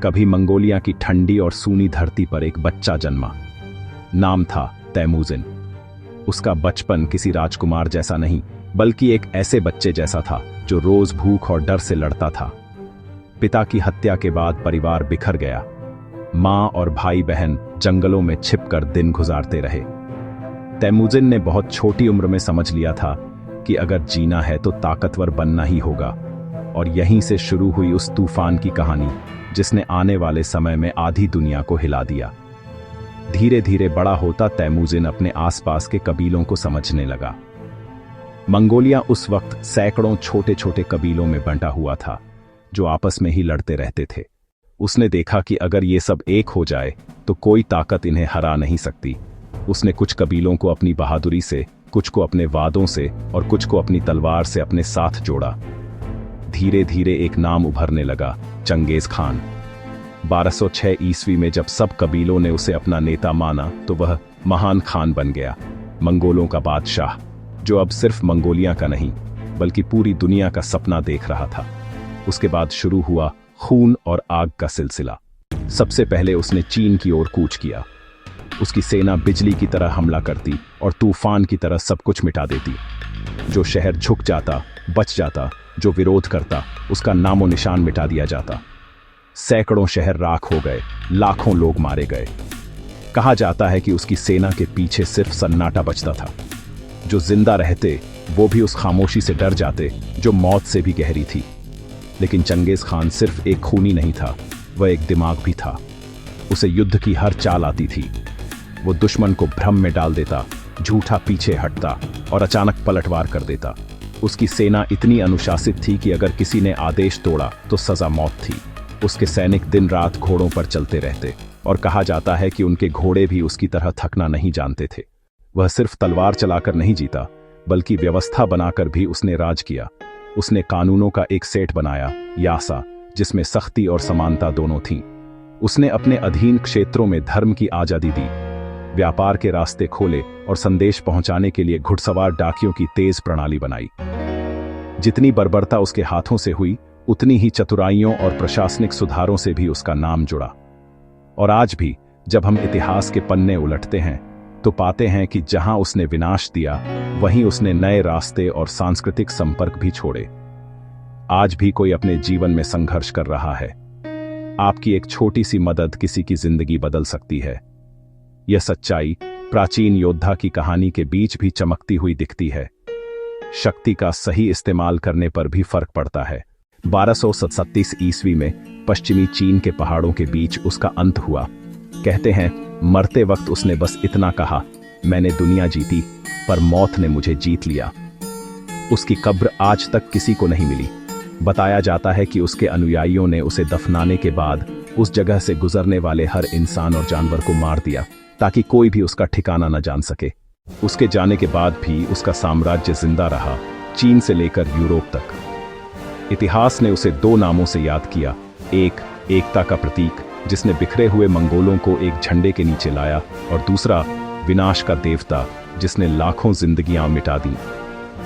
कभी मंगोलिया की ठंडी और सूनी धरती पर एक बच्चा जन्मा। नाम था तैमूजिन। उसका बचपन किसी राजकुमार जैसा नहीं, बल्कि एक ऐसे बच्चे जैसा था जो रोज भूख और डर से लड़ता था। पिता की हत्या के बाद परिवार बिखर गया। मां और भाई बहन जंगलों में छिपकर दिन गुजारते रहे। तैमूजिन ने बहुत छोटी उम्र में समझ लिया था कि अगर जीना है तो ताकतवर बनना ही होगा, और यहीं से शुरू हुई उस तूफान की कहानी जिसने आने वाले समय में आधी दुनिया को हिला दिया। धीरे धीरे बड़ा होता तैमूजिन अपने आसपास के कबीलों को समझने लगा। मंगोलिया उस वक्त सैकड़ों छोटे छोटे कबीलों में बंटा हुआ था जो आपस में ही लड़ते रहते थे। उसने देखा कि अगर ये सब एक हो जाए तो कोई ताकत इन्हें हरा नहीं सकती। उसने कुछ कबीलों को अपनी बहादुरी से, कुछ को अपने वादों से और कुछ को अपनी तलवार से अपने साथ जोड़ा। धीरे धीरे एक नाम उभरने लगा, चंगेज खान। 1206 ईस्वी में जब सब कबीलों ने उसे अपना नेता माना तो वह महान खान बन गया, मंगोलों का बादशाह, जो अब सिर्फ मंगोलिया का नहीं बल्कि पूरी दुनिया का सपना देख रहा था। उसके बाद शुरू हुआ खून और आग का सिलसिला। सबसे पहले उसने चीन की ओर कूच किया। उसकी सेना बिजली की तरह हमला करती और तूफान की तरह सब कुछ मिटा देती। जो शहर झुक जाता बच जाता, जो विरोध करता उसका नामो निशान मिटा दिया जाता। सैकड़ों शहर राख हो गए, लाखों लोग मारे गए। कहा जाता है कि उसकी सेना के पीछे सिर्फ सन्नाटा बचता था। जो जिंदा रहते वो भी उस खामोशी से डर जाते जो मौत से भी गहरी थी। लेकिन चंगेज खान सिर्फ एक खूनी नहीं था, वह एक दिमाग भी था। उसे युद्ध की हर चाल आती थी। वो दुश्मन को भ्रम में डाल देता, झूठा पीछे हटता और अचानक पलटवार कर देता। उसकी सेना इतनी अनुशासित थी कि अगर किसी ने आदेश तोड़ा तो सजा मौत थी। उसके सैनिक दिन रात घोड़ों पर चलते रहते और कहा जाता है कि उनके घोड़े भी उसकी तरह थकना नहीं जानते थे। वह सिर्फ तलवार चलाकर नहीं जीता, बल्कि व्यवस्था बनाकर भी उसने राज किया। उसने कानूनों का एक सेट बनाया, यासा, जिसमें सख्ती और समानता दोनों थीं। उसने अपने अधीन क्षेत्रों में धर्म की आजादी दी, व्यापार के रास्ते खोले और संदेश पहुंचाने के लिए घुड़सवार डाकियों की तेज प्रणाली बनाई। जितनी बर्बरता उसके हाथों से हुई, उतनी ही चतुराइयों और प्रशासनिक सुधारों से भी उसका नाम जुड़ा। और आज भी जब हम इतिहास के पन्ने उलटते हैं तो पाते हैं कि जहां उसने विनाश दिया, वहीं उसने नए रास्ते और सांस्कृतिक संपर्क भी छोड़े। आज भी कोई अपने जीवन में संघर्ष कर रहा है। आपकी एक छोटी सी मदद किसी की जिंदगी बदल सकती है। यह सच्चाई प्राचीन योद्धा की कहानी के बीच भी चमकती हुई दिखती है। शक्ति का सही इस्तेमाल करने पर भी फर्क पड़ता है। 1237 ईस्वी में पश्चिमी चीन के पहाड़ों के बीच उसका अंत हुआ। कहते हैं मरते वक्त उसने बस इतना कहा, मैंने दुनिया जीती पर मौत ने मुझे जीत लिया। उसकी कब्र आज तक किसी को नहीं मिली। बताया जाता है कि उसके अनुयायियों ने उसे दफनाने के बाद उस जगह से गुजरने वाले हर इंसान और जानवर को मार दिया ताकि कोई भी उसका ठिकाना न जान सके। उसके जाने के बाद भी उसका साम्राज्य जिंदा रहा, चीन से लेकर यूरोप तक। इतिहास ने उसे दो नामों से याद किया, एक एकता का प्रतीक जिसने बिखरे हुए मंगोलों को एक झंडे के नीचे लाया, और दूसरा विनाश का देवता जिसने लाखों जिंदगियां मिटा दी।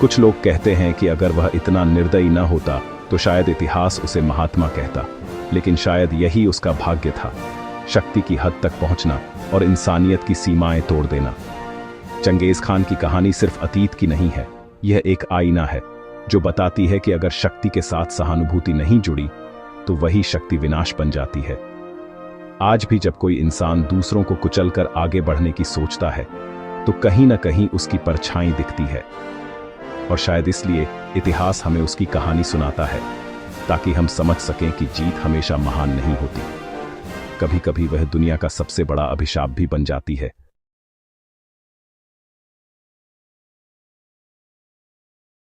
कुछ लोग कहते हैं कि अगर वह इतना निर्दयी न होता तो शायद इतिहास उसे महात्मा कहता, लेकिन शायद यही उसका भाग्य था, शक्ति की हद तक पहुंचना और इंसानियत की सीमाएं तोड़ देना। चंगेज खान की कहानी सिर्फ अतीत की नहीं है, यह एक आईना है जो बताती है कि अगर शक्ति के साथ सहानुभूति नहीं जुड़ी तो वही शक्ति विनाश बन जाती है। आज भी जब कोई इंसान दूसरों को कुचलकर आगे बढ़ने की सोचता है तो कहीं न कहीं उसकी परछाई दिखती है, और शायद इसलिए इतिहास हमें उसकी कहानी सुनाता है, ताकि हम समझ सकें कि जीत हमेशा महान नहीं होती। कभी कभी वह दुनिया का सबसे बड़ा अभिशाप भी बन जाती है।